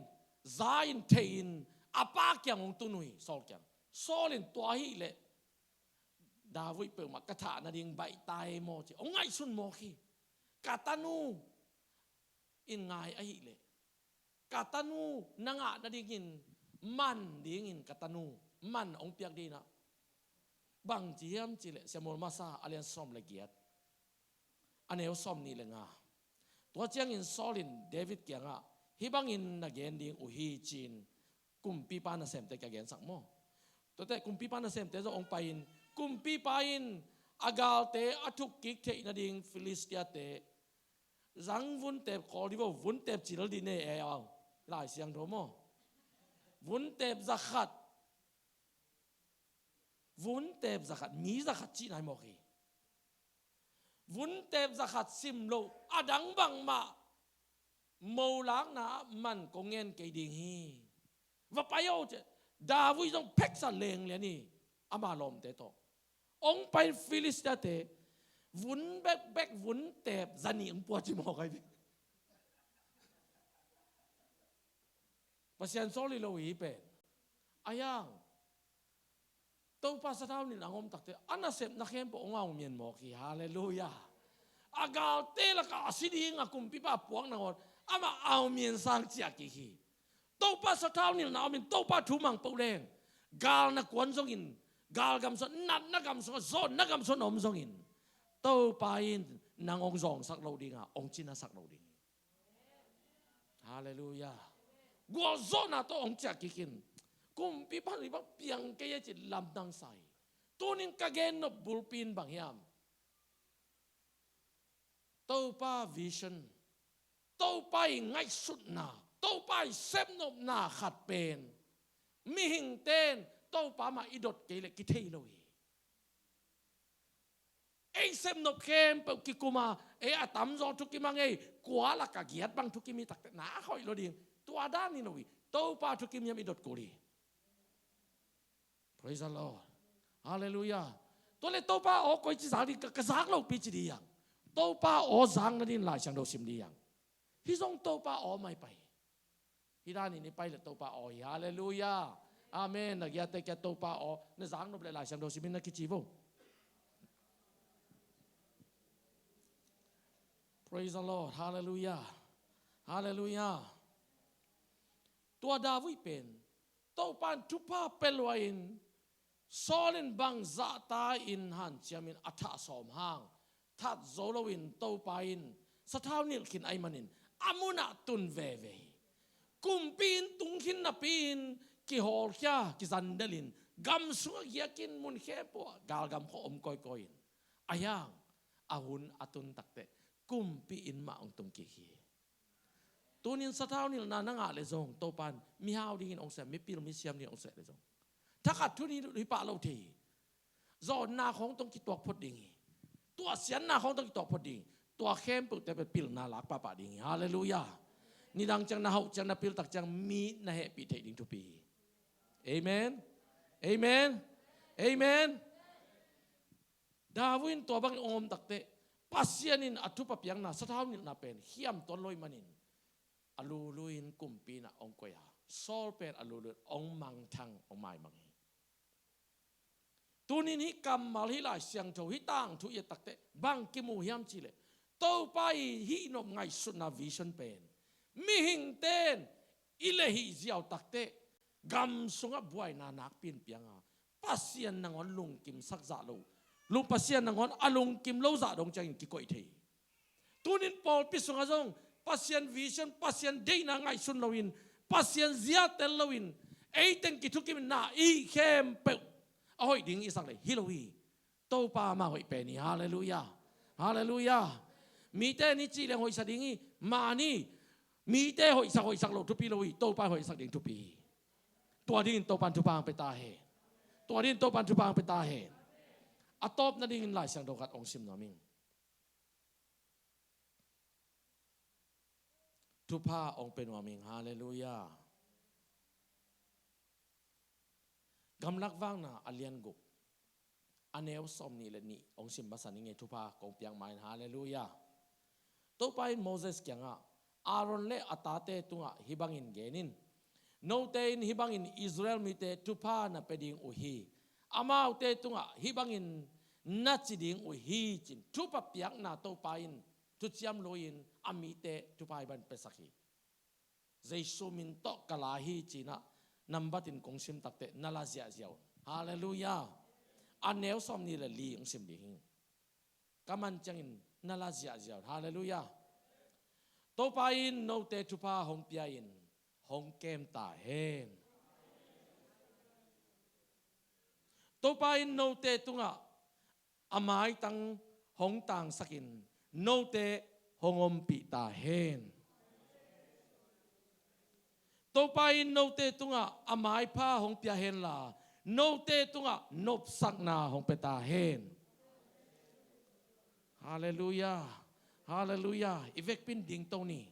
ซาอินเทนอาปากยังองตุนุยโซลยังโซลินตัวฮีเล่ดาวิดเปิดมากระถานาดิงใบตายโมจิองไงสุนโมกีกาตานูอินง่ายไอฮีเล่กาตานูนังอานาดิงินมันดิงินกาตานูมันองเปียกดีนะบางจีมจิเล่เซมอลมาซาอาเลียนซอมเลเกียดอันนี้ซ้อมนี่เลยง่ะตัวเจ้าอินโซลินเดวิดเกียงอ่ะฮิบังอินนักเกนดิ้งอุฮีจีนกุมปีปานาเซมเตกเกนสักโมตัวแต่กุมปีปานาเซมเตจะองไปอินกุมปีปาอินอากาลเตอทุกกิกเทนัดิ้งฟิลิสเตียเตรังวุ้นเตบคอดิบวุ้นเตบจิลดินเอเอาหลายเสียงโทโมวุ้นเตบซักขัดวุ้นเตบซักขัดมีซักขัดจีนายโมกีวุ้นเต็มสักสิมโลอดังบังมาโมลักนะมันก็เงินเกดิงฮีว่าไปเอาเจดาวิดต้องเพ็กสันเลงเลยนี่อามาลมเตโตองไปฟิลิสเตเตวุ้นแบกวุ้นเต็มจันนี่อุปจิโมกไอ้พี่ภาษาโซลิโลอีเป็นอายังตัวภาษาเท่านี้นางอมตักเตอันนั้นเสพนักเรียนปองเอาเมียนหมอกีฮาเลลูยาอากาศเตละกาสิดีงากุมพิบ้าปวงนางอนอามาเอาเมียนสังเจียกีฮีตัวภาษาเท่านี้นางอมินตัวป้าทุ่มังปูแดงกาลนักกวนทรงอินกาลกำสนนัดนักกำสนโซนนักกำสนอมทรงอินตัวป้าอินนางองซองสักโลดีงาองจินาสักโลดีฮาเลลูยากัวโซนาตัวองเจียกีกินกุมพิพันธ์ริบเปียงเกยจิตลำดังใสตัวนินกะเกนนบบุลปินบางยามตัวป้าวิชั่นตัวไปไงสุดนาตัวไปเซฟนบนาขัดเป็นมีหิงเต้นตัวป้ามาอิดดเกลกิเทโลยเอเซฟนบเข้มเปิดกิกุมาเออตั้มจอทุกิมังเอกว่าละกะเกียดบางทุกิมีตักหนาคอยโลดิงตัวด้านนี่โลยตัวป้าทุกิมียามอิดดกุลีPraise the Lord. Hallelujah. ตัวเล็กตัวป้าอ๋อคอยจีสาดีกระซักเราปีจีดีอย่างตัวป้าอ๋อสังนั่นนี่หลายช่างเราซิมดีอย่างที่ส่งตัวป้าอ๋อไม่ไปที่ด้านนี้ไปเลยตัวป้าอ๋อฮาเลลูยาอาเมนนักยาเตะแกตัวป้าอ๋อเนี่ยสังเราเป็นหลายช่างเราซิมนักกิจิโว Praise the Lord. Hallelujah. Hallelujah. ตัวดาวิดเป็นตัวปานทุพาเปลวอินโซลินบังซาตาอินหันเชียมินอัฐสอมห้างทัดโซโลวินตัวปาอินสถาวนิลขินไอมันินอามุนาตุนเวเวกุมปีนตุงขินนับปีน ki hol kya ki zandalin gam sunga yakin mun khepo gal gam kho koi koin ayang ahun atun takte kumpi in ma ong tum ki hi tunin satau nil na nga le zong topan mi hau dingin ong se mi pil mi siam ni ong se le zong thakat thuni ri pa lo thi zo na khong tong ki tok phot ding tua sian na khong tong ki tok phot ding tua khem pu te pil na lak pa ding hallelujah ni dang chang na hau chang na pil tak chang mi na he pi the ding tu pi amen amen amen Dawin tua bang om takte pasianin atu papiang na satau nil na pen hiam ton loi manin aluluin kumpi na ong koya sol pen aluluin ong mang thang ong mai mang tunin hi kamal hi lai siang tho hi tang thu ye takte bang ki mu hiam chi le to pai hi nom ngai sun na vision pen mi hing ten ile hi ziaw takte gam sunga buai na nak pin pianga pasian nangon lung kim sak za lo lung pasian nangon alung kim lo za dong chang ki koi thei tunin pol pi sunga jong pasian vision pasian dei na ngai sun loin pasian zia tel loin eiten ki thukim na I khem pe ahoi ding isak le hiloi to pa ma hoi pe ni hallelujah hallelujah mi te ni chi le hoi sa dingi ma ni mi te hoi sak lo tu pi loi to pa hoi sak ding tu piตัวดิ้นตัวปันทุบางไปตาเหตัวดิ้นตัวปันทุบางไปตาเหอัตบนั่นดิ้นหลายเสียงดกัดองซิมนามิงทุพาองเป็นวามิงฮาเลลูยากำลักว่างนะอเลียนกุกอันเนวสมนี่เลยนี่องซิมภาษานี่ไงทุพากองเปียงไม้ฮาเลลูยาตัวไปโมเสสเกียงอ่ะอารอนเล่อัตาเตตุงอ่ะฮิบังอินเกนินโนเตนฮิบังอินอิสราเอลมีเตทุพานะเปดิงอุฮีอามาอุเตตุงะฮิบังอินนัดจิดิงอุฮีจินทุปเปียกนาโตปาอินทุจยามโลอินอามีเตทุพายบันเปสักฮีเจสุมินโตกลาฮีจินะนับบัตินกงซิมตักเตนาลาเซียเซียวฮาเลลูยาอันเนวสอมนี่ละลีองซิมดิงกามันจังอินนาลาเซียเซียวฮาเลลูยาโตปาอินโนเตทุพาฮงเปียอินหงเกมตาเฮนตัวไปโนเตตุงะอามายตังหงต่างสกินโนเตหงอมปีตาเฮนตัวไปโนเตตุงะอามายผ้าหงเปียเฮนลาโนเตตุงะนบสักนาหงเปตาเฮนฮาเลลูยาฮาเลลูยาอีเวกปินดิ่งตรงนี้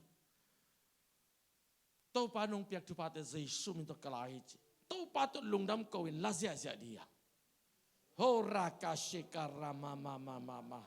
ตัวปานงเปียกทุพาเตใจสุมินตกลาฮิจิตัวปาตุลุงดำโกวินลาเซียเซียดียาโฮรากาเชการามา